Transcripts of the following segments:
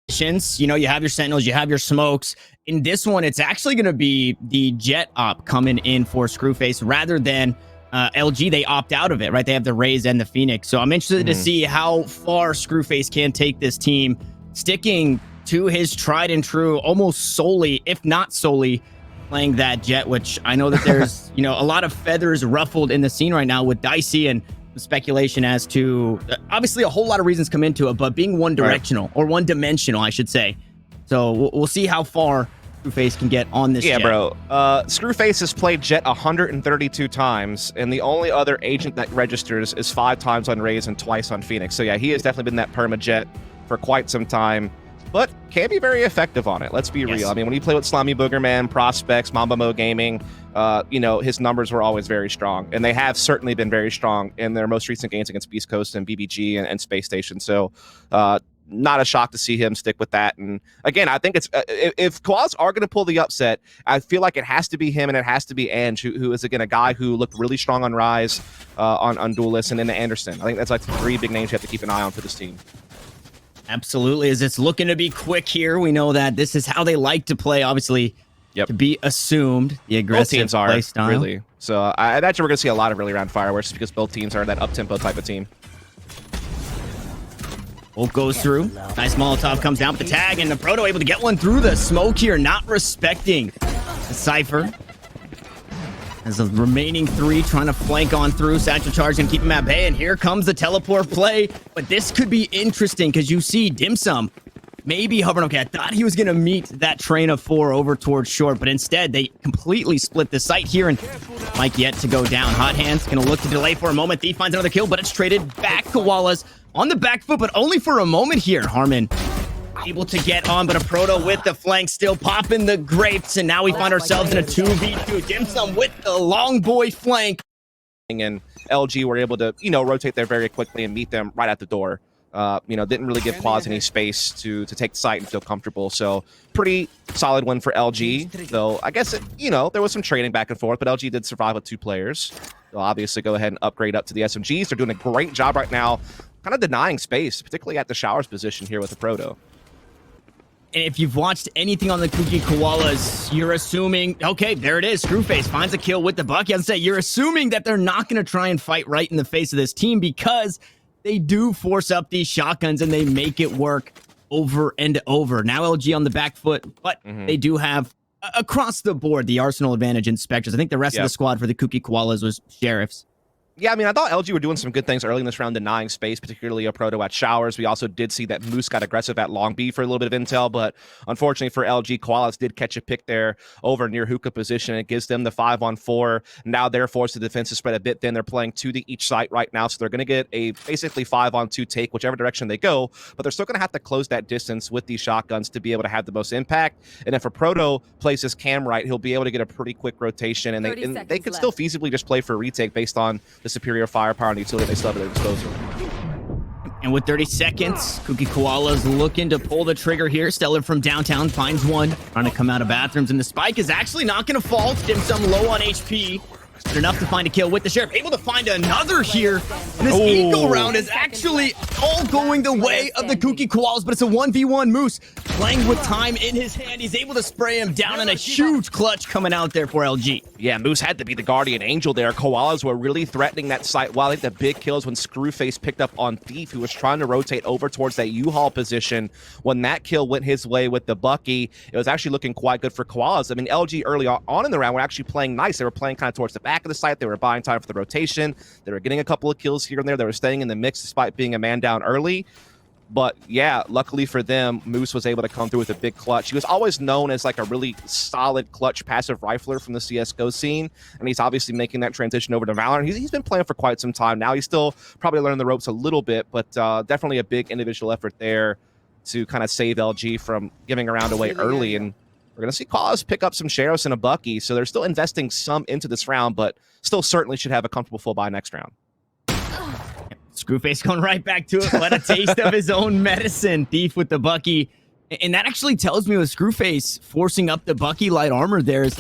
You know, you have your sentinels, you have your smokes. In this one, it's actually going to be the jet op coming in for Screwface rather than LG. They opt out of it, right? They have the Raze and the Phoenix. So I'm interested to see how far Screwface can take this team, sticking to his tried and true, almost solely, if not solely, playing that jet, which I know that there's, you know, a lot of feathers ruffled in the scene right now with Dicey and speculation as to obviously a whole lot of reasons come into it, but being one directional or one dimensional, I should say. So we'll see how far Screwface can get on this jet. Bro. Screwface has played jet 132 times, and the only other agent that registers is 5 times on Raze and twice on Phoenix. So yeah, he has definitely been that perma jet for quite some time, but can be very effective on it. Let's be real. I mean, when you play with Slimy Boogerman, Prospects, Mamba Mo Gaming, you know, his numbers were always very strong, and they have certainly been very strong in their most recent games against Beast Coast and BBG and Space Station. So not a shock to see him stick with that. And again, I think it's if KOALAS are going to pull the upset, I feel like it has to be him, and it has to be Ange, who is again a guy who looked really strong on Rise, on Duelist, and then Anderson. I think that's like 3 big names you have to keep an eye on for this team. Absolutely, as it's looking to be quick here. We know that this is how they like to play, obviously. To be assumed, the aggressive play style. Really. So I imagine we're going to see a lot of really round fireworks because both teams are that up-tempo type of team. Ult goes through. Nice Molotov comes down with the tag, and the Proto able to get one through the smoke here, not respecting the Cypher. As the remaining 3 trying to flank on through. Satchel Charge and keep him at bay, and here comes the teleport play. But this could be interesting because you see Dim Sum maybe hovering. Okay, I thought he was going to meet that train of 4 over towards short, but instead they completely split the site here, and Mike yet to go down. Hot Hands going to look to delay for a moment. Thief finds another kill, but it's traded back. KOALAS on the back foot, but only for a moment here. Harmon able to get on, but a Proto with the flank still popping the grapes, and now we find ourselves in a 2v2. Dim Sum with the long boy flank. And LG were able to, you know, rotate there very quickly and meet them right at the door. You know, didn't really give KOALAS any space to take the site and feel comfortable. So pretty solid win for LG, though I guess, you know, there was some trading back and forth, but LG did survive with 2 players. They'll obviously go ahead and upgrade up to the SMGs. They're doing a great job right now, kind of denying space, particularly at the showers position here with the Proto. And if you've watched anything on the Kooky KOALAS, you're assuming, okay, there it is. Screwface finds a kill with the Bucky. I'd say you're assuming that they're not going to try and fight right in the face of this team because they do force up these shotguns and they make it work over and over. Now LG on the back foot, but they do have, across the board, the arsenal advantage in Spectres. I think the rest of the squad for the Kooky KOALAS was Sheriffs. Yeah, I mean, I thought LG were doing some good things early in this round, denying space, particularly a Proto at showers. We also did see that Moose got aggressive at Long B for a little bit of intel, but unfortunately for LG, KOALAS did catch a pick there over near hookah position. It gives them the 5-on-4. Now they're forced to defense to spread a bit thin. They're playing 2 to each site right now, so they're going to get a basically 5-on-2 take, whichever direction they go, but they're still going to have to close that distance with these shotguns to be able to have the most impact. And if a Proto plays his cam right, he'll be able to get a pretty quick rotation, and they could still feasibly just play for a retake based on the superior firepower and utility they still have at their disposal. And with 30 seconds, Kooky KOALAS looking to pull the trigger here. Stellar from downtown finds one, trying to come out of bathrooms, and the spike is actually not going to fall. Dim Sum low on HP, but enough to find a kill with the Sheriff. Able to find another here. And this eagle round is actually all going the way of the Kooky KOALAS, but it's a 1v1 Moose playing with time in his hand. He's able to spray him down, and a huge clutch coming out there for LG. Yeah, Moose had to be the guardian angel there. KOALAS were really threatening that site. Well, I think the big kills when Screwface picked up on Thief, who was trying to rotate over towards that U-Haul position. When that kill went his way with the Bucky, it was actually looking quite good for KOALAS. I mean, LG early on in the round were actually playing nice. They were playing kind of towards the back of the site. They were buying time for the rotation. They were getting a couple of kills here and there. They were staying in the mix despite being a man down early. But yeah, luckily for them, Moose was able to come through with a big clutch. He was always known as like a really solid clutch passive rifler from the CSGO scene, and he's obviously making that transition over to Valorant. He's been playing for quite some time now. He's still probably learning the ropes a little bit, but definitely a big individual effort there to kind of save LG from giving a round away early. And we're going to see KOALAS pick up some Sheriffs and a Bucky, so they're still investing some into this round, but still certainly should have a comfortable full buy next round. Screwface going right back to it. What a taste of his own medicine. Thief with the Bucky. And that actually tells me with Screwface forcing up the Bucky light armor there is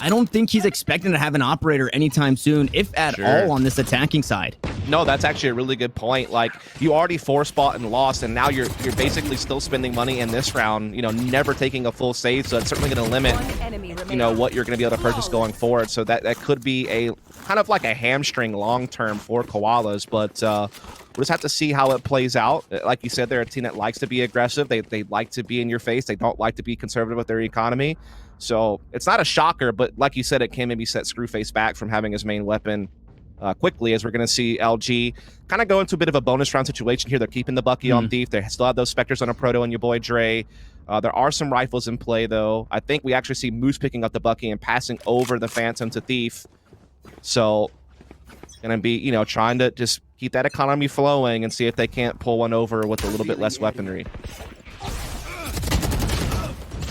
I don't think he's expecting to have an operator anytime soon, if at all, on this attacking side. No, that's actually a really good point. Like, you already force-bought and lost, and now you're basically still spending money in this round, you know, never taking a full save, so it's certainly going to limit, you know, what you're going to be able to purchase going forward. So that could be a kind of like a hamstring long-term for Koalas, but we'll just have to see how it plays out. Like you said, they're a team that likes to be aggressive. They like to be in your face. They don't like to be conservative with their economy. So it's not a shocker, but like you said, it can maybe set Screwface back from having his main weapon quickly, as we're going to see LG kind of go into a bit of a bonus round situation here. They're keeping the Bucky on Thief. They still have those Spectres on a Proto and your boy Dre. There are some rifles in play, though. I think we actually see Moose picking up the Bucky and passing over the Phantom to Thief. So going to be, you know, trying to just keep that economy flowing and see if they can't pull one over with a little bit less weaponry.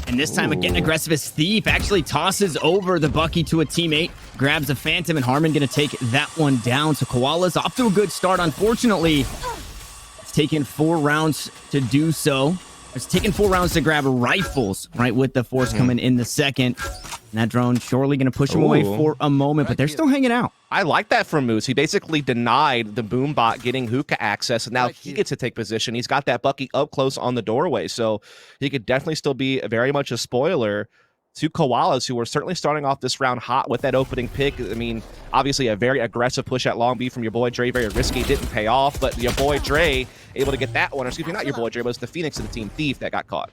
And this time, again, aggressive as Thief actually tosses over the Bucky to a teammate, grabs a Phantom, and Harmon going to take that one down. So Koalas off to a good start. Unfortunately, it's taken 4 rounds to do so. It's taken 4 rounds to grab rifles, right, with the Force coming in the second. And that drone surely going to push him away for a moment, but they're still hanging out. I like that from Moose. He basically denied the Boombot getting hookah access, and now he gets to take position. He's got that Bucky up close on the doorway, so he could definitely still be very much a spoiler to Koalas, who were certainly starting off this round hot with that opening pick. I mean, obviously a very aggressive push at Long B from your boy Dre, very risky, didn't pay off, but your boy Dre able to get that one. Or excuse me, not your boy Dre, but it's the Phoenix of the team, Thief, that got caught.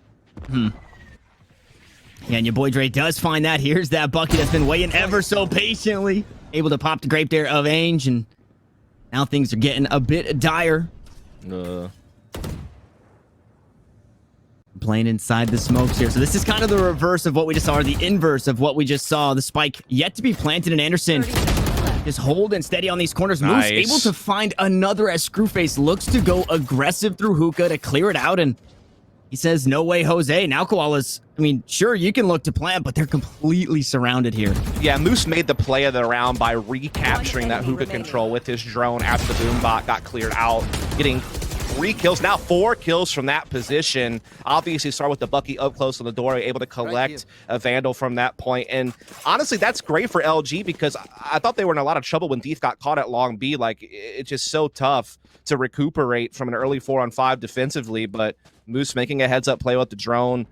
Yeah, and your boy Dre does find that. Here's that Bucky that's been waiting ever so patiently. Able to pop the grape there of Ainge, and now things are getting a bit dire. Playing inside the smokes here. So this is kind of the reverse of what we just saw, or the inverse of what we just saw. The spike yet to be planted, and Anderson just holding steady on these corners. Moose able to find another as Screwface looks to go aggressive through hookah to clear it out, and he says, no way, Jose. Now Koalas, I mean, sure, you can look to plant, but they're completely surrounded here. Yeah, Moose made the play of the round by recapturing that hookah control with his drone after the Boombot got cleared out, getting 3 kills, now 4 kills from that position. Obviously, start with the Bucky up close on the door, able to collect a Vandal from that point. And honestly, that's great for LG, because I thought they were in a lot of trouble when Thief got caught at Long B. Like, it's just so tough to recuperate from an early 4-on-5 defensively, but Moose making a heads-up play with the drone,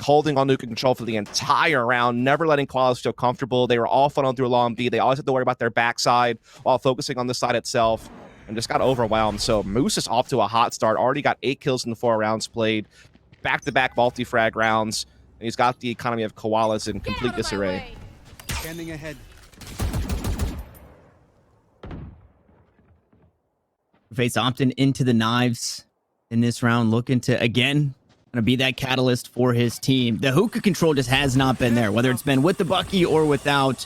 holding on nuke control for the entire round, never letting Koalas feel comfortable. They were all funneled through Long B. They always had to worry about their backside while focusing on the side itself, and just got overwhelmed. So Moose is off to a hot start. Already got 8 kills in the 4 rounds played, back-to-back multi-frag rounds, and he's got the economy of Koalas in complete disarray. Standing ahead. Face opting into the knives in this round, looking to, again, gonna be that catalyst for his team. The hookah control just has not been there, whether it's been with the Bucky or without.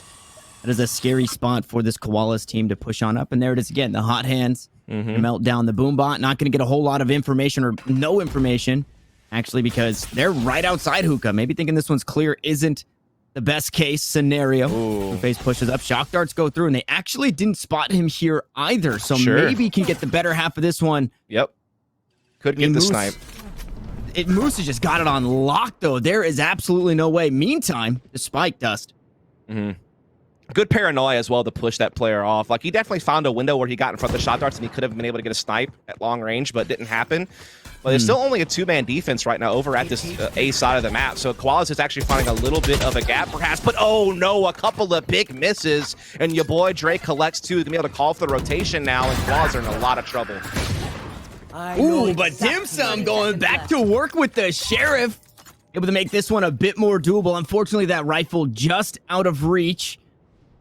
That is a scary spot for this Koalas team to push on up. And there it is again, the hot hands, melt down the Boombot. Not going to get a whole lot of information, or no information, actually, because they're right outside hookah. Maybe thinking this one's clear isn't the best case scenario. Face pushes up, shock darts go through, and they actually didn't spot him here either. So maybe he can get the better half of this one. Yep. Could get the snipe. Moose has just got it on lock, though. There is absolutely no way. Meantime, the spike dust. Good paranoia as well to push that player off. Like, he definitely found a window where he got in front of the shot darts and he could have been able to get a snipe at long range, but it didn't happen. But there's still only a 2-man defense right now over at this A side of the map. So Koalas is actually finding a little bit of a gap perhaps, but oh no, a couple of big misses. And your boy Dre collects 2. He's gonna be able to call for the rotation now, and Koalas are in a lot of trouble. Ooh, but Dim Sum going back to work with the Sheriff. Able to make this one a bit more doable. Unfortunately, that rifle just out of reach,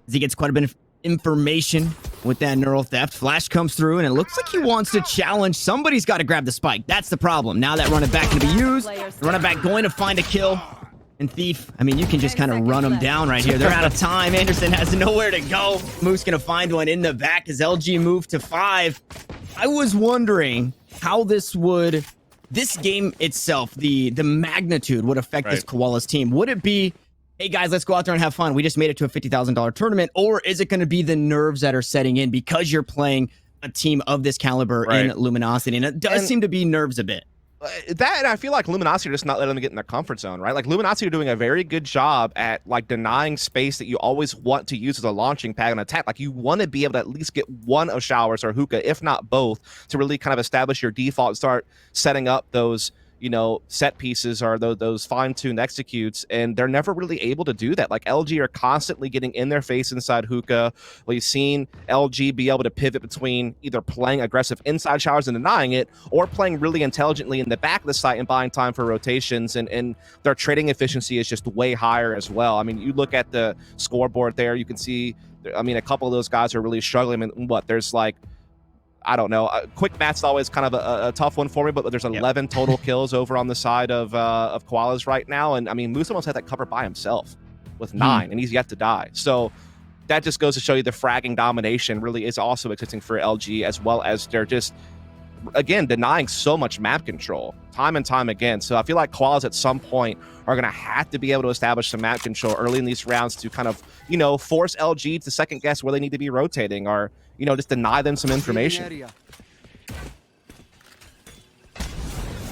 as he gets quite a bit of information with that neural theft. Flash comes through, and it looks like he wants to challenge. Somebody's got to grab the spike. That's the problem. Now that running back going to be used. The running back going to find a kill. And Thief, I mean, you can just kind of run them down right here. They're out of time. Anderson has nowhere to go. Moose going to find one in the back as LG move to 5. I was wondering how this game itself, the magnitude would affect this Koalas team. Would it be, hey guys, let's go out there and have fun, we just made it to a $50,000 tournament, or is it going to be the nerves that are setting in because you're playing a team of this caliber in Luminosity? And it does seem to be nerves a bit. That, and I feel like Luminosity are just not letting them get in their comfort zone, right? Like Luminosity are doing a very good job at like denying space that you always want to use as a launching pad and attack. Like you want to be able to at least get one of Showers or Hookah, if not both, to really kind of establish your default and start setting up those, you know, set pieces or those fine-tuned executes, and they're never really able to do that. Like LG are constantly getting in their face inside Hookah. We've seen LG be able to pivot between either playing aggressive inside Showers and denying it, or playing really intelligently in the back of the site and buying time for rotations, and their trading efficiency is just way higher as well. I mean, you look at the scoreboard there, you can see, I mean, a couple of those guys are really struggling. I mean, what, there's like, I don't know. Quick Matt's always kind of a tough one for me, but there's 11 total kills over on the side of KOALAS right now. And I mean, Moose almost had that cover by himself with 9, and he's yet to die. So that just goes to show you the fragging domination really is also existing for LG, as well as they're just, again, denying so much map control time and time again. So I feel like KOALAS at some point are going to have to be able to establish some map control early in these rounds to kind of, you know, force LG to second guess where they need to be rotating, or, you know, just deny them some information.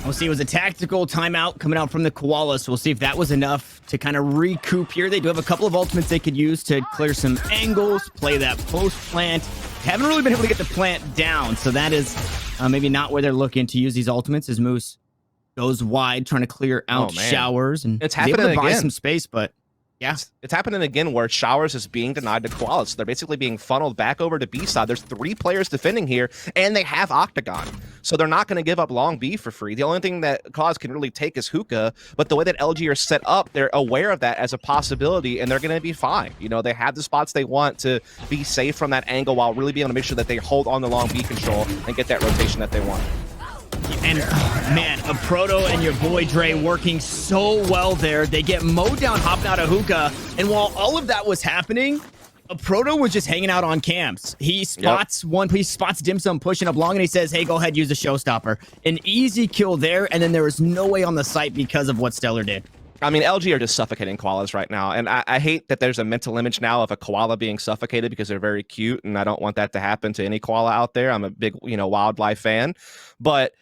We'll see. It was a tactical timeout coming out from the KOALAS, so we'll see if that was enough to kind of recoup here. They do have a couple of ultimates they could use to clear some angles, play that post plant. Haven't really been able to get the plant down, so that is maybe not where they're looking to use these ultimates, as Moose goes wide trying to clear out Showers, and it's happening able to buy again. some space, but yeah, it's happening again where Showers is being denied to KOALAS. They're basically being funneled back over to B side. There's 3 players defending here, and they have Octagon, so they're not going to give up long B for free. The only thing that KOALAS can really take is Hookah, but the way that LG are set up, they're aware of that as a possibility, and they're going to be fine. You know, they have the spots they want to be safe from that angle while really being able to make sure that they hold on the long B control and get that rotation that they want. And man, a Proto and your boy Dre working so well there. They get mowed down, hopping out of Hookah, and while all of that was happening, a Proto was just hanging out on camps. He spots he spots Dim Sum pushing up long, and he says, hey, go ahead, use a showstopper. An easy kill there, and then there was no way on the site because of what Stellar did. I mean, LG are just suffocating koalas right now, and I hate that there's a mental image now of a koala being suffocated because they're very cute, and I don't want that to happen to any koala out there. I'm a big, wildlife fan, but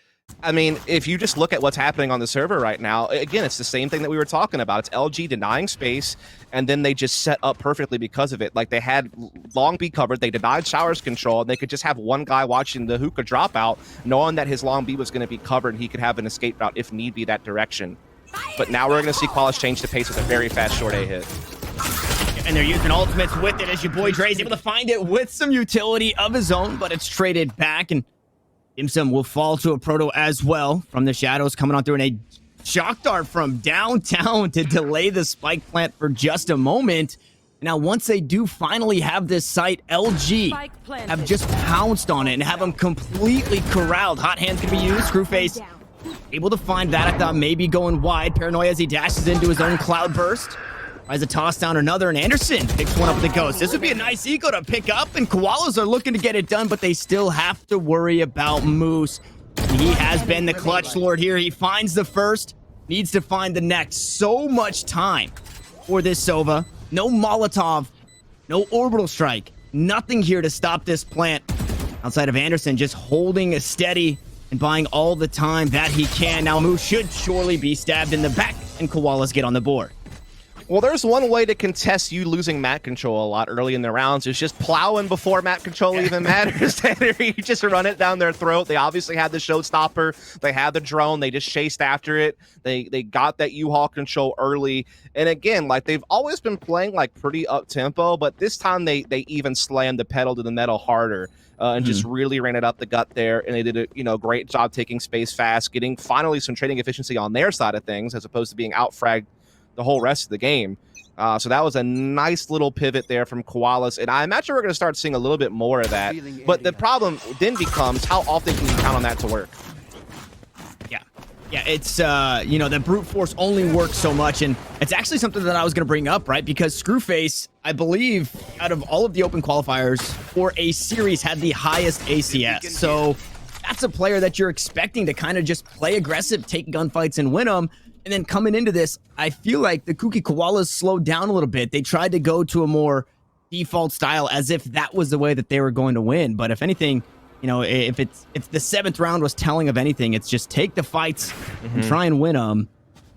I mean, if you just look at what's happening on the server right now, again, it's the same thing that we were talking about. It's LG denying space, and then they just set up perfectly because of it. Like, they had long B covered, they denied Showers control, and they could just have one guy watching the Hookah drop out, knowing that his long B was going to be covered, and he could have an escape route if need be that direction. But now we're going to see KOALAS change the pace with a very fast short A hit. And they're using ultimates with it as your boy Dre is able to find it with some utility of his own, but it's traded back, and Dim Sum will fall to a Proto as well from the shadows, coming on through, and a shock dart from downtown to delay the spike plant for just a moment. Now, once they do finally have this site, LG have just pounced on it and have them completely corralled. Hot hands can be used. Screwface able to find that. I thought maybe going wide. Paranoia as he dashes into his own cloud burst. Tries to toss down another, and Anderson picks one up the ghost. This would be a nice eco to pick up, and KOALAS are looking to get it done, but they still have to worry about Moose. He has been the clutch lord here. He finds the first, needs to find the next. So much time for this Sova. No Molotov, no orbital strike, nothing here to stop this plant. Outside of Anderson just holding a steady and buying all the time that he can. Now Moose should surely be stabbed in the back, and KOALAS get on the board. Well, there's one way to contest you losing map control a lot early in the rounds. Is just plowing before map control even matters. You just run it down their throat. They obviously had the showstopper. They had the drone. They just chased after it. They got that U-Haul control early. And again, like, they've always been playing like pretty up-tempo, but this time they even slammed the pedal to the metal harder. And just really ran it up the gut there, and they did a great job taking space fast, getting finally some trading efficiency on their side of things, as opposed to being out-fragged the whole rest of the game. So that was a nice little pivot there from KOALAS, and I imagine we're going to start seeing a little bit more of that. But the problem then becomes, how often can you count on that to work? Yeah, it's, the brute force only works so much, and it's actually something that I was going to bring up, right? Because Screwface, I believe, out of all of the open qualifiers for a series, had the highest ACS. So that's a player that you're expecting to kind of just play aggressive, take gunfights, and win them. And then coming into this, I feel like the Kooky Koalas slowed down a little bit. They tried to go to a more default style as if that was the way that they were going to win. But if anything, you know, if the 7th round was telling of anything, it's just take the fights and try and win them.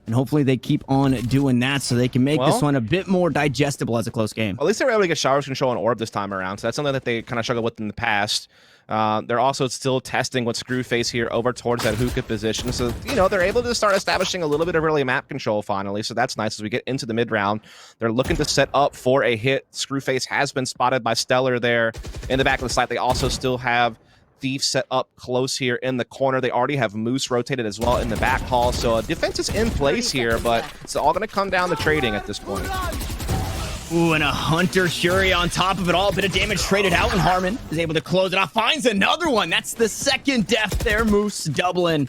And hopefully they keep on doing that so they can make this one a bit more digestible as a close game. At least they were able to get showers control and orb this time around. So that's something that they kind of struggled with in the past. They're also still testing with Screwface here over towards that hookah position. So, you know, they're able to start establishing a little bit of early map control finally. So that's nice as we get into the mid round. They're looking to set up for a hit. Screwface has been spotted by Stellar there in the back of the site. They also still have Thief set up close here in the corner. They already have Moose rotated as well in the back hall. So defense is in place here, but it's all going to come down to trading at this point. Ooh, and a Hunter Shuri on top of it all. A bit of damage traded out, and Harmon is able to close it off. Finds another one. That's the 2nd death there. Moose doubling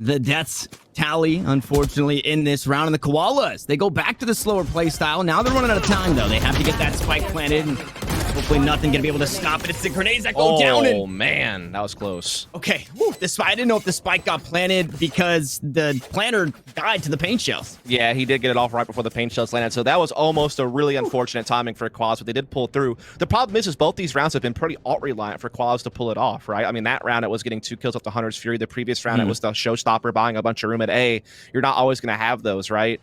the deaths tally, unfortunately, in this round. And the Koalas, they go back to the slower play style. Now they're running out of time, though. They have to get that spike planted, and hopefully nothing gonna be able to stop it. It's the grenades that go down. Oh, man, that was close. Okay, whew, I didn't know if the spike got planted because the planter died to the paint shells. Yeah, he did get it off right before the paint shells landed. So that was almost a really unfortunate timing for KOALAS, but they did pull through. The problem is both these rounds have been pretty alt-reliant for KOALAS to pull it off, right? I mean, that round it was getting 2 kills off the Hunter's Fury. The previous round it was the Showstopper buying a bunch of room at A. You're not always going to have those, right?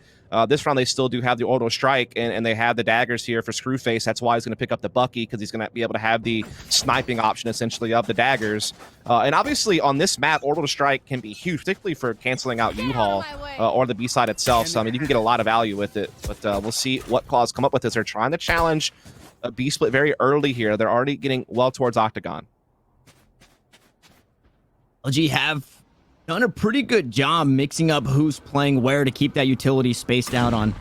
This round, they still do have the orbital strike, and they have the daggers here for Screwface. That's why he's going to pick up the Bucky, because he's going to be able to have the sniping option, essentially, of the daggers. And obviously, on this map, orbital strike can be huge, particularly for canceling out U-Haul or the B-side itself. So, I mean, you can get a lot of value with it. But we'll see what KOALAS come up with as they're trying to challenge a B-split very early here. They're already getting well towards Octagon. LG have done a pretty good job mixing up who's playing where to keep that utility spaced out on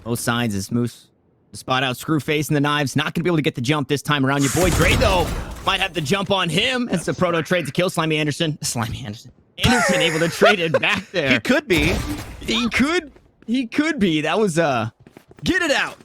both sides. As Moose to spot out Screwface and the knives. Not going to be able to get the jump this time around. Your boy Dre, though, might have the jump on him as the Proto trades to kill Slimy Anderson. Anderson able to trade it back there. He could be. He could be. That was, get it out.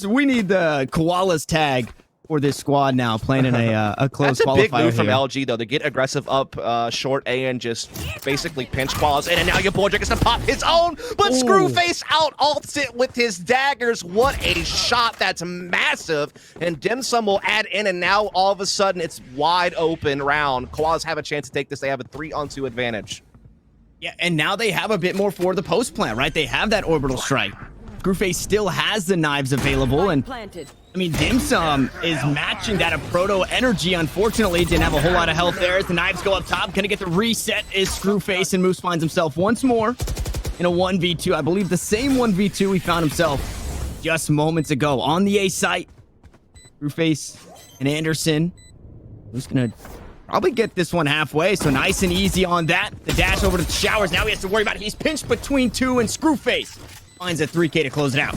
We need the KOALAS tag for this squad now, playing in a close qualifier. That's a big move from here. LG, though, to get aggressive up short A and just basically pinch KOALAS in, and now your boy gets to pop his own, but Screwface out alts it with his daggers. What a shot. That's massive. And Dim Sum will add in, and now all of a sudden it's wide open round. KOALAS have a chance to take this. They have a 3-on-2 advantage. Yeah, and now they have a bit more for the post plant, right? They have that orbital strike. Screwface still has the knives available, and I mean, Dim Sum is matching that of Proto energy. Unfortunately, didn't have a whole lot of health there as the knives go up top. Gonna get the reset is Screwface, and Moose finds himself once more in a 1v2. I believe the same 1v2 he found himself just moments ago on the A site. Screwface and Anderson. Who's gonna probably get this one halfway, so nice and easy on that. The dash over to the showers. Now he has to worry about it. He's pinched between 2, and Screwface finds a 3K to close it out.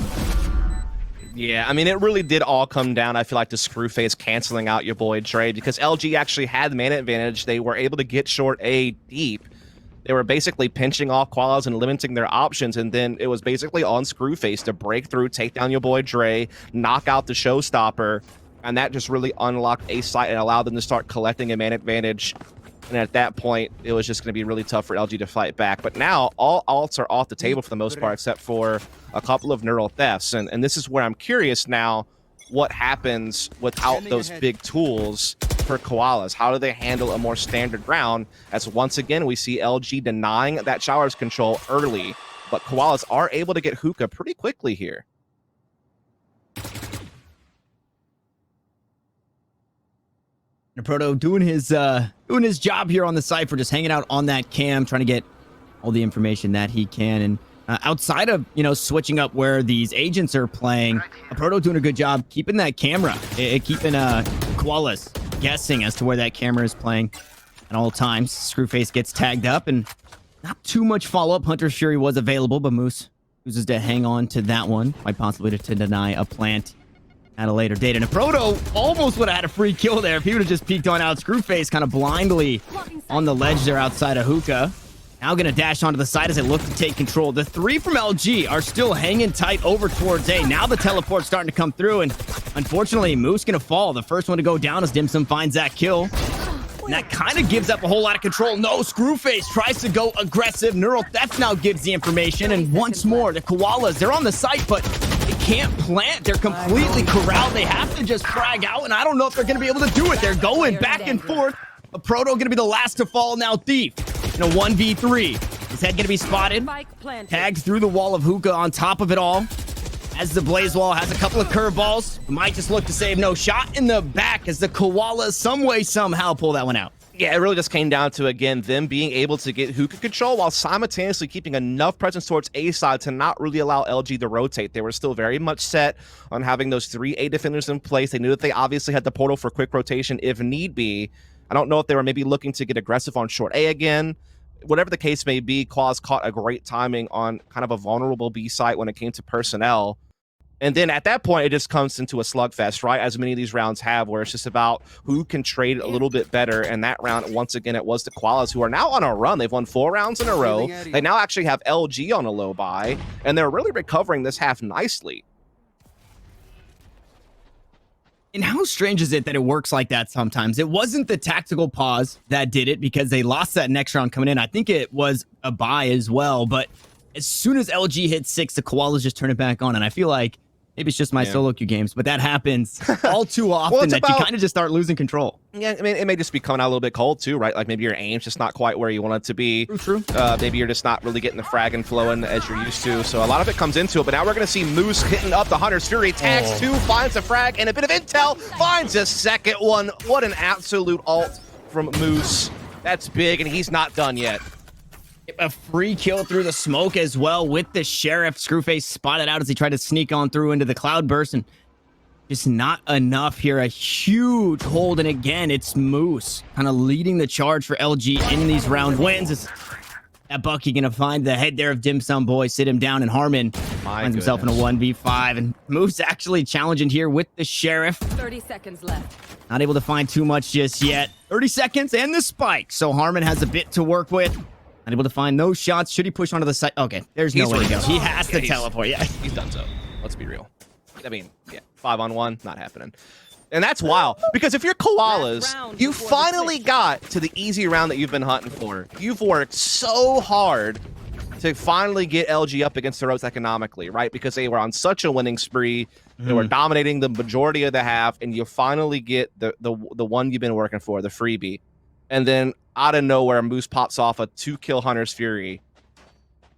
Yeah, I mean, it really did all come down, I feel like, to Screwface canceling out your boy Dre, because LG actually had the mana advantage. They were able to get short A deep. They were basically pinching off KOALAS and limiting their options, and then it was basically on Screwface to break through, take down your boy Dre, knock out the Showstopper, and that just really unlocked A site and allowed them to start collecting a mana advantage. And at that point, it was just going to be really tough for LG to fight back. But now, all alts are off the table for the most part, except for a couple of neural thefts. And this is where I'm curious now, what happens without those big tools for KOALAS? How do they handle a more standard round? As once again, we see LG denying that showers control early. But KOALAS are able to get hookah pretty quickly here. Proto doing his job here on the Cypher, just hanging out on that cam, trying to get all the information that he can. And outside of, you know, switching up where these agents are playing, Proto doing a good job keeping that camera, keeping KOALAS guessing as to where that camera is playing at all times. Screwface gets tagged up, and not too much follow-up. Hunter Fury was available, but Moose chooses to hang on to that one, quite possibly to deny a plant at a later date. And Proto almost would have had a free kill there if he would have just peeked on out. Screwface kind of blindly on the ledge there outside of hookah. Now going to dash onto the side as they look to take control. The 3 from LG are still hanging tight over towards A. Now the teleport's starting to come through, and unfortunately, Moose going to fall. The first one to go down as Dim Sum finds that kill. And that kind of gives up a whole lot of control. No, Screwface tries to go aggressive. Neural Theft now gives the information. And once more, the KOALAS, they're on the site, but they can't plant. They're completely corralled. They have to just frag out, and I don't know if they're going to be able to do it. They're going back and forth. A Proto gonna be the last to fall now. Thief in a 1v3. His head gonna be spotted. Tags through the wall of Hookah on top of it all. As the Blaze Wall has a couple of curveballs. Might just look to save. No, shot in the back as the Koalas some way, somehow pull that one out. Yeah, it really just came down to, again, them being able to get Hookah control while simultaneously keeping enough presence towards A side to not really allow LG to rotate. They were still very much set on having those 3 A defenders in place. They knew that they obviously had the portal for quick rotation if need be. I don't know if they were maybe looking to get aggressive on short A again. Whatever the case may be, KOALAS caught a great timing on kind of a vulnerable B site when it came to personnel. And then at that point, it just comes into a slugfest, right? As many of these rounds have, where it's just about who can trade a little bit better. And that round, once again, it was the KOALAS, who are now on a run. They've won 4 rounds in a row. They now actually have LG on a low buy, and they're really recovering this half nicely. And how strange is it that it works like that sometimes? It wasn't the tactical pause that did it because they lost that next round coming in. I think it was a buy as well. But as soon as LG hits 6, the Koalas just turn it back on. And I feel like maybe it's just my solo queue games, but that happens all too often that you kind of just start losing control. Yeah, I mean, it may just be coming out a little bit cold too, right? Like maybe your aim's just not quite where you want it to be. True. Maybe you're just not really getting the fragging flowing as you're used to. So a lot of it comes into it. But now we're going to see Moose hitting up the Hunter's Fury. Tags 2, finds a frag, and a bit of intel, finds a second one. What an absolute ult from Moose. That's big, and he's not done yet. A free kill through the smoke as well with the Sheriff. Screwface spotted out as he tried to sneak on through into the Cloudburst, and just not enough here. A huge hold, and again, it's Moose kind of leading the charge for LG in these round wins. Is that Bucky gonna find the head there of Dim Sum Boy, sit him down, and Harmon finds himself in a 1v5, and Moose actually challenging here with the Sheriff. 30 seconds left. Not able to find too much just yet. 30 seconds and the spike, so Harmon has a bit to work with. Unable to find those shots. Should he push onto the site? Okay, there's no way to go. He has to teleport. Yeah, he's done so. Let's be real. I mean, yeah, 5-on-1, not happening. And that's wild, because if you're KOALAS, you finally got to the easy round that you've been hunting for. You've worked so hard to finally get LG up against the ropes economically, right? Because they were on such a winning spree. They were dominating the majority of the half, and you finally get the one you've been working for, the freebie. And then out of nowhere, Moose pops off a 2-kill Hunter's Fury,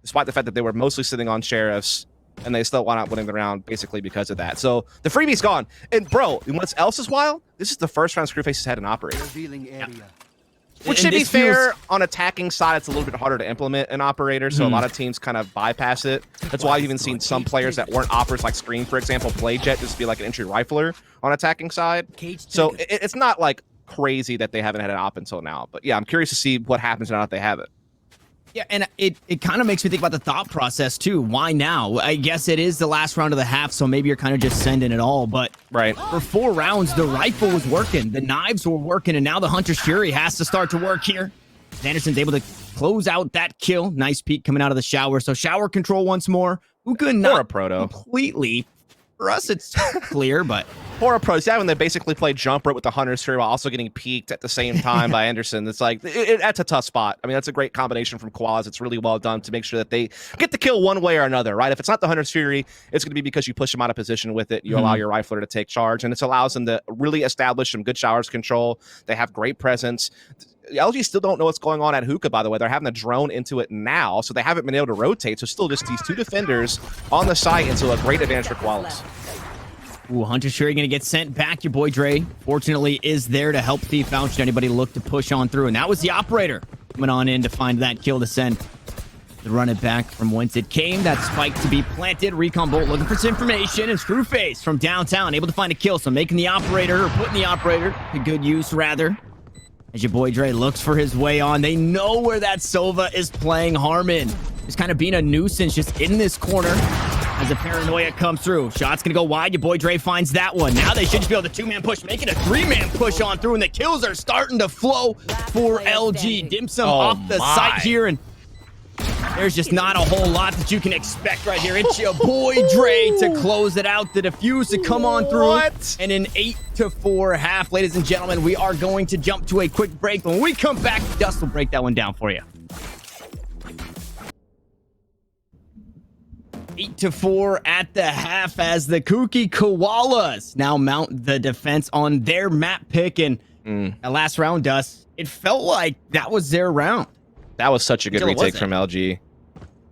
despite the fact that they were mostly sitting on Sheriffs, and they still wound up winning the round basically because of that. So the freebie's gone. And bro, what else is wild? This is the first round Screwface has had an operator. Yeah. Which, to be fair, on attacking side, it's a little bit harder to implement an operator, so a lot of teams kind of bypass it. That's why I've even seen some players that weren't operators, like Scream, for example, play Jet just to be like an entry rifler on attacking side. So it's not like crazy that they haven't had an op until now. But yeah, I'm curious to see what happens now that they have it. Yeah, and it kind of makes me think about the thought process too. Why now? I guess it is the last round of the half, so maybe you're kind of just sending it all. But right, for 4 rounds, the rifle was working, the knives were working, and now the Hunter's Fury has to start to work here. Anderson's able to close out that kill. Nice peek coming out of the shower. So shower control once more. Who could not a proto completely. For us, it's clear, but for a pro, yeah, when they basically play jump rope with the Hunter's Fury while also getting peeked at the same time by Anderson, it's like that's a tough spot. I mean, that's a great combination from KOALAS. It's really well done to make sure that they get the kill one way or another, right? If it's not the Hunter's Fury, it's going to be because you push them out of position with it. You allow your rifler to take charge, and it allows them to really establish some good showers control. They have great presence. LG still don't know what's going on at Hookah, by the way. They're having to drone into it now, so they haven't been able to rotate. So still just these 2 defenders on the site, and so a great advantage for KOALAS. Ooh, Hunter's Fury going to get sent back. Your boy Dre, fortunately, is there to help Thief out should anybody look to push on through. And that was the operator coming on in to find that kill to send. To run it back from whence it came. That spike to be planted. Recon Bolt looking for some information. And Screwface from downtown able to find a kill. So making the operator, or putting the operator to good use, rather. As your boy Dre looks for his way on. They know where that Sova is playing. Harmon is kind of being a nuisance just in this corner as a paranoia comes through. Shot's gonna go wide. Your boy Dre finds that one. Now they should just be able to 2-man push, making a 3-man push on through, and the kills are starting to flow for LG. Dim Sum off the site here, and there's just not a whole lot that you can expect right here. It's your boy Dre to close it out. The defuse to come on through. And an 8-4 half. Ladies and gentlemen, we are going to jump to a quick break. When we come back, Dust will break that one down for you. 8-4 at the half as the kooky KOALAS now mount the defense on their map pick. And That last round, Dust, it felt like that was their round. That was such a good Until it retake wasn't. from LG.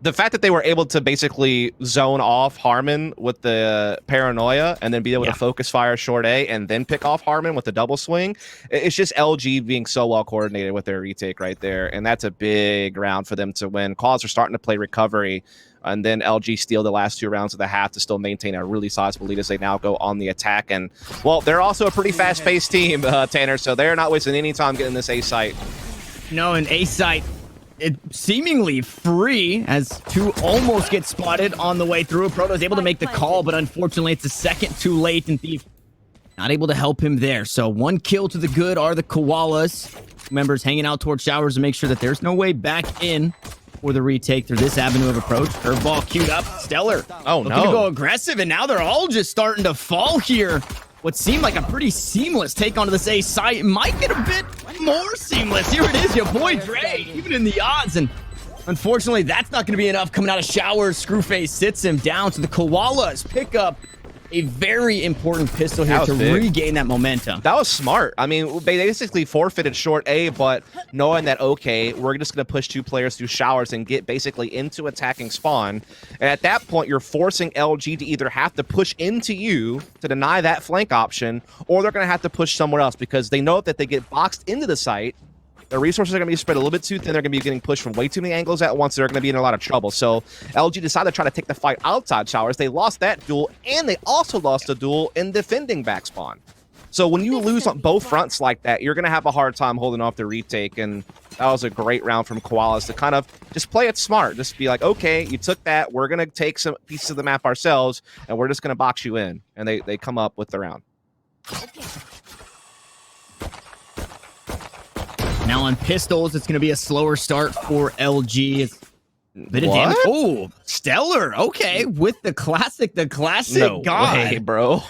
The fact that they were able to basically zone off Harmon with the paranoia and then be able to focus fire short A and then pick off Harmon with the double swing, it's just LG being so well coordinated with their retake right there. And that's a big round for them to win. KOALAS are starting to play recovery, and then LG steal the last 2 rounds of the half to still maintain a really sizable lead as they now go on the attack. And, well, they're also a pretty fast-paced team, Tanner, so they're not wasting any time getting this A site. No, an A site, it seemingly free as 2 almost get spotted on the way through. Proto is able to make the call, but unfortunately it's a second too late, and Thief not able to help him there. So 1 kill to the good are the KOALAS members hanging out towards showers to make sure that there's no way back in for the retake through this avenue of approach. Curveball queued up. Stellar. Oh, looking no. to go aggressive, and now they're all just starting to fall here. What seemed like a pretty seamless take onto this A site might get a bit more seamless. Here it is, your boy Dre, even in the odds. And unfortunately, that's not going to be enough. Coming out of showers, Screwface sits him down. So the KOALAS pick up a very important pistol here to regain that momentum. That was smart. I mean, they basically forfeited short A, but knowing that, okay, we're just going to push 2 players through showers and get basically into attacking spawn. And at that point, you're forcing LG to either have to push into you to deny that flank option, or they're going to have to push somewhere else because they know that they get boxed into the site. Their resources are going to be spread a little bit too thin. They're going to be getting pushed from way too many angles at once. They're going to be in a lot of trouble. So LG decided to try to take the fight outside showers. They lost that duel, and they also lost a duel in defending back spawn. So when you lose on both fronts like that, you're going to have a hard time holding off the retake. And that was a great round from KOALAS to kind of just play it smart. Just be like, okay, you took that. We're going to take some pieces of the map ourselves, and we're just going to box you in. And they come up with the round. Now on pistols, it's going to be a slower start for LG. It's a bit of damage. Oh, Stellar. Okay, with the classic No god. way, bro.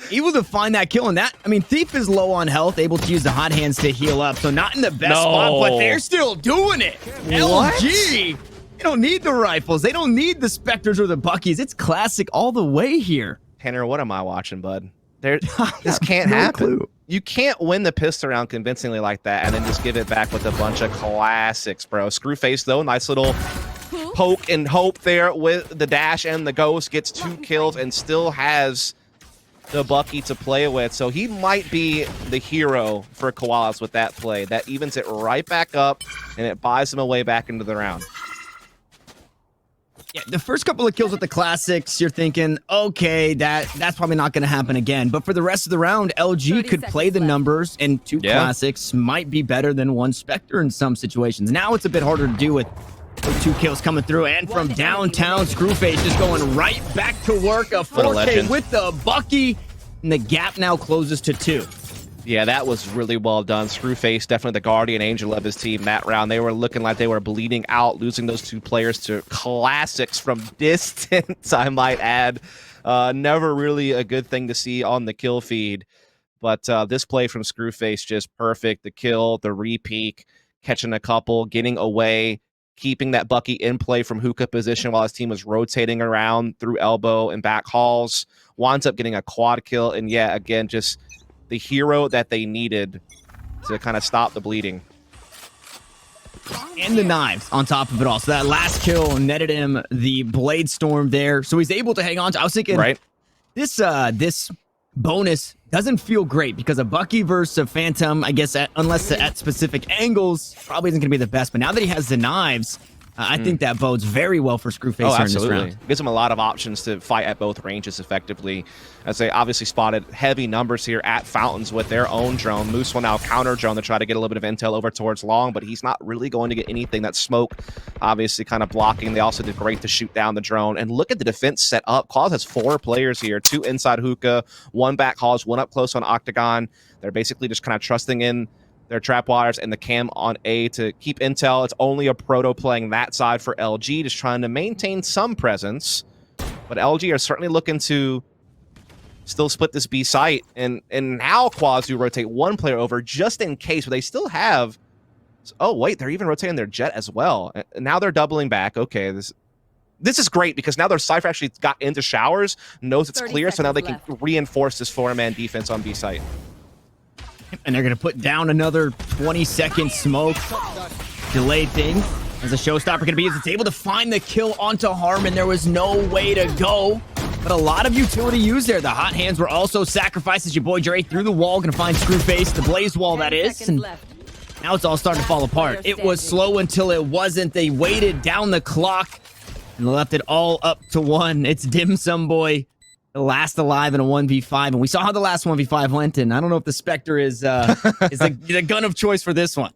Able to find that kill, and that, I mean, Thief is low on health, able to use the hot hands to heal up, so not in the best spot, but they're still doing it. What? LG, they don't need the rifles. They don't need the Spectres or the Buckies. It's classic all the way here. Tanner, what am I watching, bud? This can't happen. Clue. You can't win the pistol round convincingly like that and then just give it back with a bunch of classics, bro. Screwface, though, nice little poke and hope there with the dash and the ghost. Gets 2 kills and still has the Bucky to play with. So he might be the hero for KOALAS with that play. That evens it right back up, and it buys him a way back into the round. Yeah, the first couple of kills with the classics, you're thinking, okay, that's probably not going to happen again. But for the rest of the round, LG could play the numbers, and 2 classics might be better than 1 Spectre in some situations. Now it's a bit harder to do with those 2 kills coming through. And from downtown, Screwface just going right back to work. A 4K with the Bucky, and the gap now closes to 2. Yeah, that was really well done. Screwface, definitely the guardian angel of his team that round. They were looking like they were bleeding out, losing those 2 players to classics from distance, I might add. Never really a good thing to see on the kill feed. But this play from Screwface, just perfect. The kill, the re-peek, catching a couple, getting away, keeping that Bucky in play from hookah position while his team was rotating around through elbow and back halls. Winds up getting a quad kill. And yeah, again, just the hero that they needed to kind of stop the bleeding. And the knives on top of it all. So that last kill netted him the Blade Storm there. So he's able to hang on to. I was thinking, this bonus doesn't feel great because a Bucky versus a Phantom, I guess, unless at specific angles, probably isn't going to be the best. But now that he has the knives, I think that bodes very well for Screwface here in this round. Gives him a lot of options to fight at both ranges effectively, as they obviously spotted heavy numbers here at Fountains with their own drone. Moose will now counter drone to try to get a little bit of intel over towards Long, but he's not really going to get anything. That smoke obviously kind of blocking. They also did great to shoot down the drone. And look at the defense set up. KOALAS has 4 players here, 2 inside hookah, 1 back halls, 1 up close on Octagon. They're basically just kind of trusting in their trap wires and the cam on A to keep intel. It's only a proto playing that side for LG, just trying to maintain some presence. But LG are certainly looking to still split this B site. And now KOALAS do rotate 1 player over just in case, but they still have... Oh, wait, they're even rotating their jet as well. And now they're doubling back. Okay, this is great because now their Cypher actually got into showers, knows it's clear, so now they can reinforce this 4-man defense on B site. And they're going to put down another 20-second smoke. Delay thing. As a showstopper going to be, is it's able to find the kill onto Harmon. There was no way to go. But a lot of utility used there. The hot hands were also sacrificed as your boy Dre through the wall. Going to find Screwface, the blaze wall that is. And now it's all starting to fall apart. It was slow until it wasn't. They waited down the clock and left it all up to one. It's Dim Sum Boy, the last alive in a 1v5. And we saw how the last 1v5 went. And I don't know if the Spectre is the gun of choice for this one.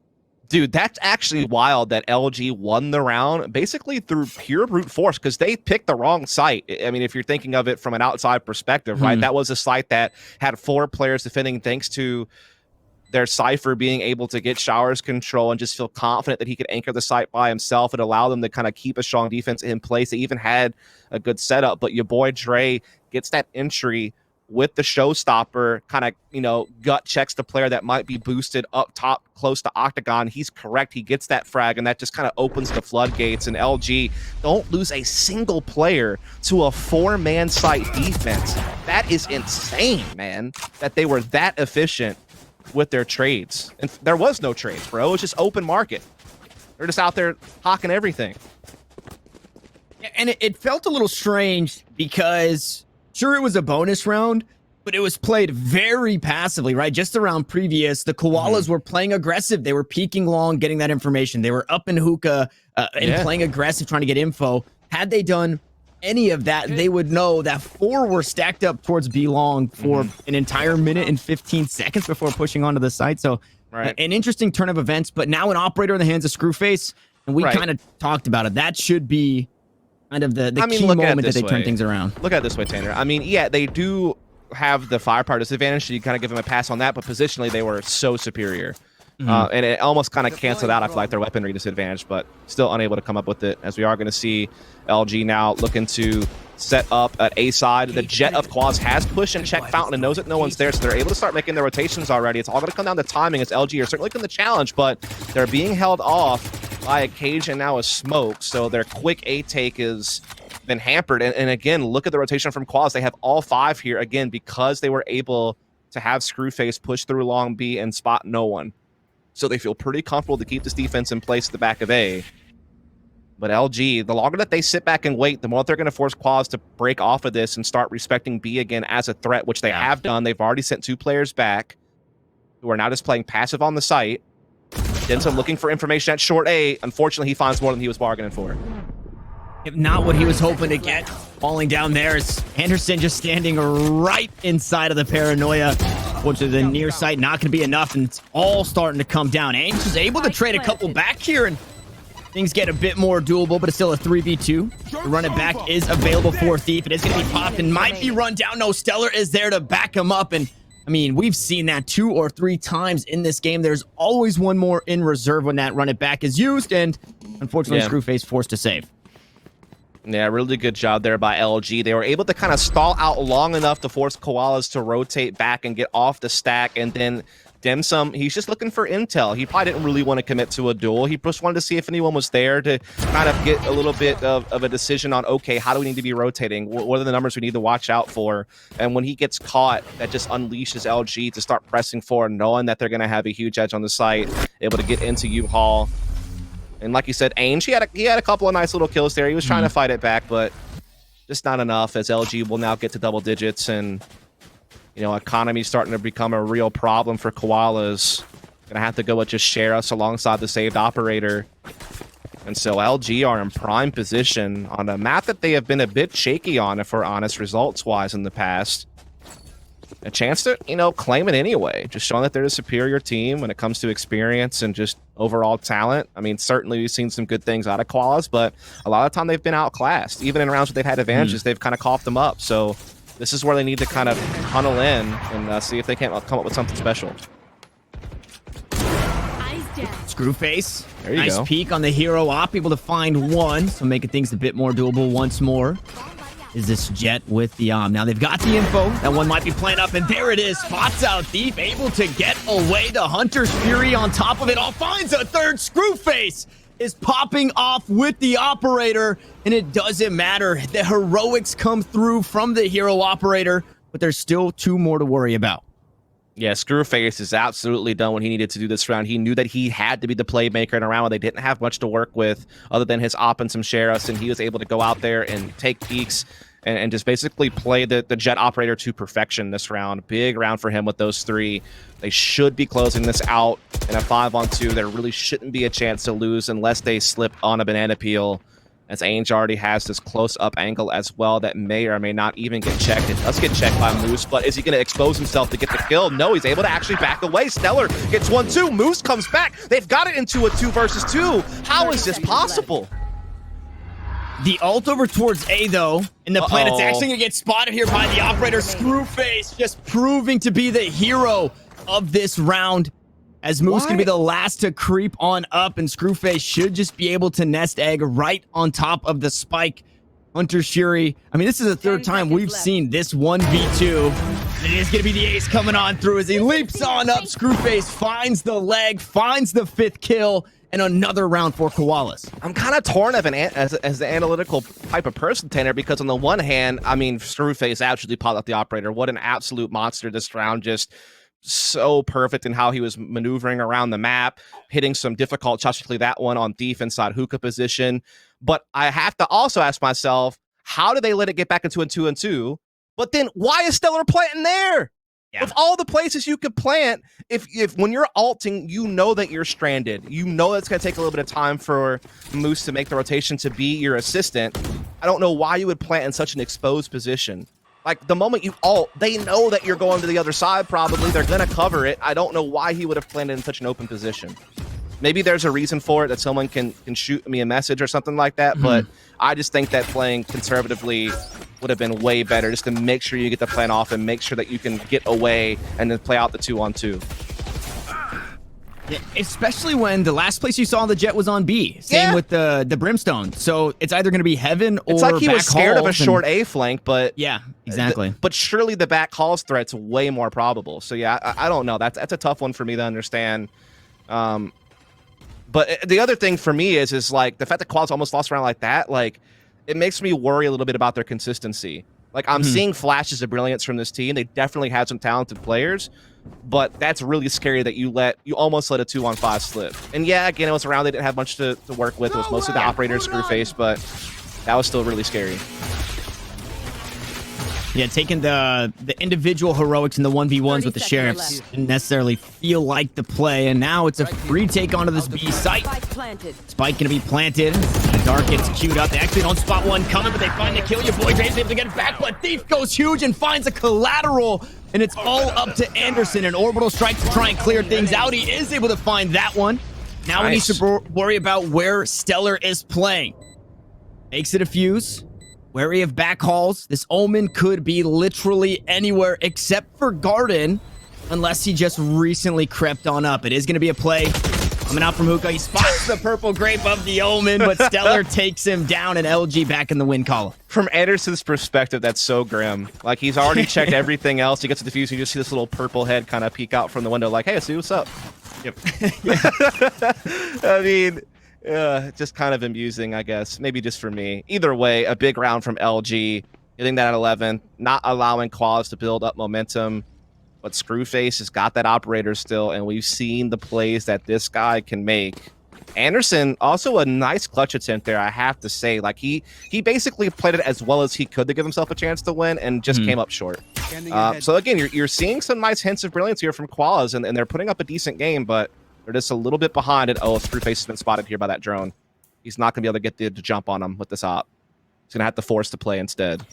Dude, that's actually wild that LG won the round basically through pure brute force because they picked the wrong site. I mean, if you're thinking of it from an outside perspective, right? That was a site that had 4 players defending thanks to their Cypher being able to get showers control and just feel confident that he could anchor the site by himself and allow them to kind of keep a strong defense in place. They even had a good setup, but your boy Dre gets that entry with the showstopper, kind of, you know, gut checks the player that might be boosted up top close to Octagon. He's correct. He gets that frag, and that just kind of opens the floodgates. And LG don't lose a single player to a 4-man site defense. That is insane, man, that they were that efficient with their trades. And there was no trades, bro. It was just open market. They're just out there hawking everything. And it felt a little strange because sure, it was a bonus round, but it was played very passively, right? Just around previous, the Koalas were playing aggressive. They were peeking long, getting that information. They were up in hookah and playing aggressive, trying to get info. Had they done any of that, they would know that 4 were stacked up towards B long for an entire minute and 15 seconds before pushing onto the site. So an interesting turn of events, but now an operator in the hands of Screwface, and we kind of talked about it. That should be kind of the key moment that they turn things around. Look at it this way, Tanner. I mean, yeah, they do have the firepower disadvantage, so you kind of give them a pass on that, but positionally they were so superior. And it almost kind of canceled out, I feel like, their weaponry disadvantage, but still unable to come up with it, as we are going to see LG now looking to set up at A side. The Jet of Claws has pushed and checked Fountain and knows that no one's there, so they're able to start making their rotations already. It's all going to come down to timing, as LG are certainly looking to challenge, but they're being held off by a cage and now a smoke, so their quick A take is been hampered. And again, look at the rotation from Quaz. They have all 5 here again because they were able to have Screwface push through long B and spot no one. So they feel pretty comfortable to keep this defense in place at the back of A. But LG, the longer that they sit back and wait, the more they're going to force Quaz to break off of this and start respecting B again as a threat, which they have done. They've already sent 2 players back who are now just playing passive on the site. Denson looking for information at short A. Unfortunately, he finds more than he was bargaining for. If not what he was hoping to get. Falling down there is Anderson just standing right inside of the paranoia, which is the near site. Not going to be enough, and it's all starting to come down. Ainge is able to trade a couple back here, and things get a bit more doable, but it's still a 3v2. The run it back is available for Thief. It is going to be popped and might be run down. No, Stellar is there to back him up, and I mean, we've seen that 2 or 3 times in this game. There's always one more in reserve when that run it back is used, and unfortunately, Screwface forced to save. Yeah, really good job there by LG. They were able to kind of stall out long enough to force Koalas to rotate back and get off the stack, and then Dim Sum, he's just looking for intel. He probably didn't really want to commit to a duel. He just wanted to see if anyone was there to kind of get a little bit of a decision on, okay, how do we need to be rotating? What are the numbers we need to watch out for? And when he gets caught, that just unleashes LG to start pressing forward, knowing that they're going to have a huge edge on the site, able to get into U-Haul. And like you said, Ainge, he had a couple of nice little kills there. He was trying to fight it back, but just not enough, as LG will now get to double digits, and you know, economy starting to become a real problem for Koalas. Gonna have to go with just share us alongside the saved operator. And so LG are in prime position on a map that they have been a bit shaky on, if we're honest, results-wise in the past. A chance to, you know, claim it anyway. Just showing that they're a superior team when it comes to experience and just overall talent. I mean, certainly we've seen some good things out of Koalas, but a lot of the time they've been outclassed. Even in rounds where they've had advantages, they've kind of coughed them up. So this is where they need to kind of tunnel in and see if they can't come up with something special. Screwface. There you go. Nice peek on the hero op, able to find one, so making things a bit more doable once more. Is this Jet with the now they've got the info. That one might be playing up, and there it is. Spots out Thief, able to get away. The Hunter's Fury on top of it all finds a third. Screwface is popping off with the operator, and it doesn't matter. The heroics come through from the hero operator, but there's still 2 more to worry about. Yeah, Screwface has absolutely done what he needed to do this round. He knew that he had to be the playmaker in a round where they didn't have much to work with other than his op and some sheriffs, and he was able to go out there and take peeks and just basically play the Jet operator to perfection this round. Big round for him with those three. They should be closing this out in a 5-on-2. There really shouldn't be a chance to lose unless they slip on a banana peel, as Ainge already has this close-up angle as well that may or may not even get checked. It does get checked by Moose, but is he going to expose himself to get the kill? No, he's able to actually back away. Stellar gets 1-2. Moose comes back. They've got it into a 2 versus 2. How is this possible? The ult over towards A, though, and the planet's actually going to get spotted here by the operator. Screwface just proving to be the hero of this round, as Moose can be the last to creep on up, and Screwface should just be able to nest egg right on top of the spike. Hunter Shuri, I mean, this is the third time we've seen this 1v2. And it is going to be the ace coming on through as he leaps on up. Screwface finds the leg, finds the 5th kill, and another round for KOALAS. I'm kind of torn of as the analytical type of person, Tanner, because on the one hand, I mean, Screwface absolutely popped up the operator. What an absolute monster this round. Just so perfect in how he was maneuvering around the map, hitting some difficult shots, particularly that one on Thief inside hookah position. But I have to also ask myself, how did they let it get back into a 2-on-2? But then why is Stellar planting there? Yeah. Of all the places you could plant, if when you're ulting, you know that you're stranded. You know it's going to take a little bit of time for Moose to make the rotation to be your assistant. I don't know why you would plant in such an exposed position. Like, the moment you ult, they know that you're going to the other side probably. They're going to cover it. I don't know why he would have planted in such an open position. Maybe there's a reason for it that someone can shoot me a message or something like that, but I just think that playing conservatively would have been way better, just to make sure you get the plan off and make sure that you can get away and then play out the 2-on-2. Yeah, especially when the last place you saw the Jet was on B. Same with the Brimstone. So it's either going to be heaven or it's like he back was scared of a short A flank, but yeah, exactly. But surely the back halls threat's way more probable. So yeah, I don't know. That's a tough one for me to understand. But the other thing for me is like the fact that KOALAS almost lost around like that. Like, it makes me worry a little bit about their consistency. Like, I'm seeing flashes of brilliance from this team. They definitely had some talented players, but that's really scary that you almost let a 2-on-5 slip. And yeah, again, it was around. They didn't have much to work with. It was mostly the operator Screwface, but that was still really scary. Yeah, taking the individual heroics and the 1v1s with the sheriffs didn't necessarily feel like the play, and now it's a free take onto this B site. Spike gonna be planted. The Dark gets queued up. They actually don't spot one coming, but they find the kill. Your boy Dre's able to get it back, but Thief goes huge and finds a collateral, and it's all up to Anderson. An orbital strike to try and clear things out. He is able to find that one. Now he needs to worry about where Stellar is playing. Makes it a fuse. Wary of back hauls. This Omen could be literally anywhere except for Garden, unless he just recently crept on up. It is going to be a play. Coming out from hookah, he spots the purple grape of the Omen, but Stellar takes him down, and LG back in the win column. From Anderson's perspective, that's so grim. Like, he's already checked everything else. He gets to the fuse, and you just see this little purple head kind of peek out from the window like, hey, see what's up? Yep. I mean, just kind of amusing, I guess. Maybe just for me. Either way, a big round from LG, getting that at 11, not allowing KOALAS to build up momentum. But Screwface has got that operator still, and we've seen the plays that this guy can make. Anderson, also a nice clutch attempt there, I have to say. Like, he basically played it as well as he could to give himself a chance to win, and just came up short. So again, you're seeing some nice hints of brilliance here from KOALAS, and they're putting up a decent game, but they're just a little bit behind it. Oh, Screwface has been spotted here by that drone. He's not going to be able to get the jump on him with this op. He's going to have to force to play instead.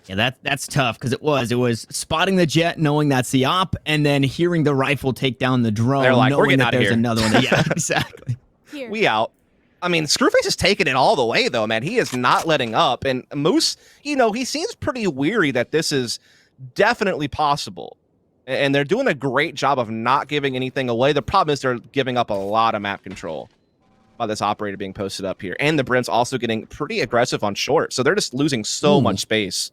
Yeah, that's tough, because it was spotting the Jet, knowing that's the op, and then hearing the rifle take down the drone, they're like, knowing that there's here. another one. Yeah, exactly. We out. I mean, Screwface is taking it all the way, though, man. He is not letting up. And Moose, he seems pretty weary that this is definitely possible. And they're doing a great job of not giving anything away. The problem is they're giving up a lot of map control by this operator being posted up here. And the Brent's also getting pretty aggressive on short. So they're just losing so much space.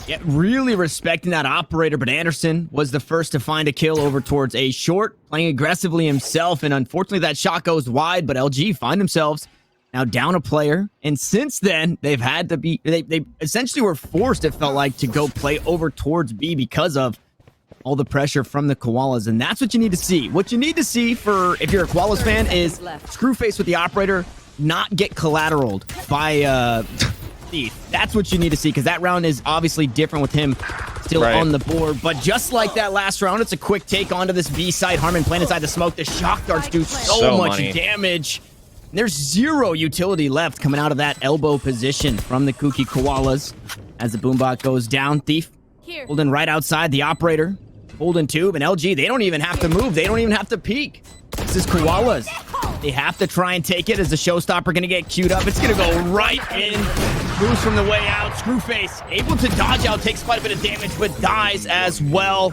Yeah, really respecting that operator, but Anderson was the first to find a kill over towards A short, playing aggressively himself, and unfortunately that shot goes wide, but LG find themselves now down a player, and since then they've had to be they essentially were forced, it felt like, to go play over towards B because of all the pressure from the Koalas, and that's what you need to see. What you need to see for, if you're a Koalas fan, is Screwface with the operator not get collateraled by Thief. That's what you need to see, because that round is obviously different with him still on the board. But just like that last round, it's a quick take onto this B side. Harmon playing inside the smoke. The shock darts do so much damage. There's zero utility left coming out of that elbow position from the Kooky Koalas as the boombot goes down. Thief holding right outside the operator. Holding tube, and LG, they don't even have to move. They don't even have to peek. This is Koalas. They have to try and take it as the showstopper going to get queued up. It's going to go right in. Moves from the way out. Screwface able to dodge out, takes quite a bit of damage, but dies as well.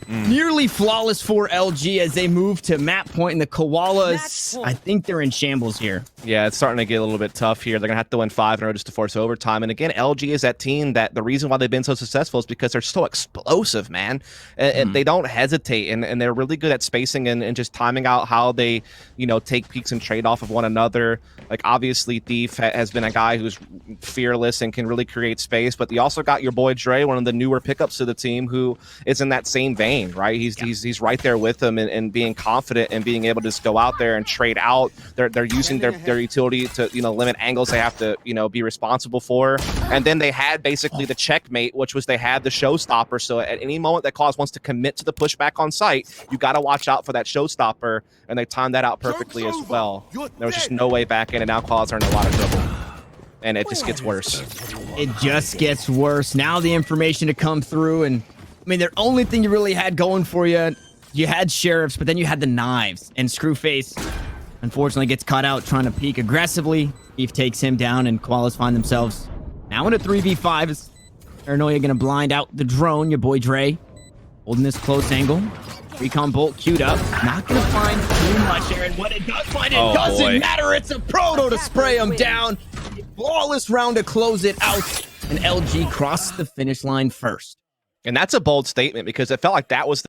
Nearly flawless for LG as they move to map point, and the Koalas, I think they're in shambles here. Yeah, it's starting to get a little bit tough here. They're going to have to win 5 in a row just to force overtime. And again, LG is that team that the reason why they've been so successful is because they're so explosive, man. And they don't hesitate, and they're really good at spacing and just timing out how they, you know, take peeks and trade off of one another. Like, obviously, Thief has been a guy who's fearless and can really create space, but you also got your boy Dre, one of the newer pickups to the team, who is in that same vein, right? He's right there with them and being confident and being able to just go out there and trade out. They're using their utility to, you know, limit angles they have to, you know, be responsible for. And then they had basically the checkmate, which was they had the showstopper. So at any moment that KOALAS wants to commit to the pushback on site, you got to watch out for that showstopper, and they timed that out perfectly as well. There was just no way back in, and now KOALAS are in a lot of trouble. And it just gets worse. It just gets worse. Now the information to come through, and I mean, the only thing you really had going for you, you had sheriffs, but then you had the knives, and Screwface unfortunately gets caught out trying to peek aggressively. Thief takes him down, and Koalas find themselves now in a 3v5. Is Paranoia gonna blind out the drone? Your boy Dre holding this close angle. Recon bolt queued up. Not gonna find too much, Aaron. What it does find, it doesn't matter. It's a proto to spray him down. Flawless round to close it out, and LG crossed the finish line first. And that's a bold statement, because it felt like that was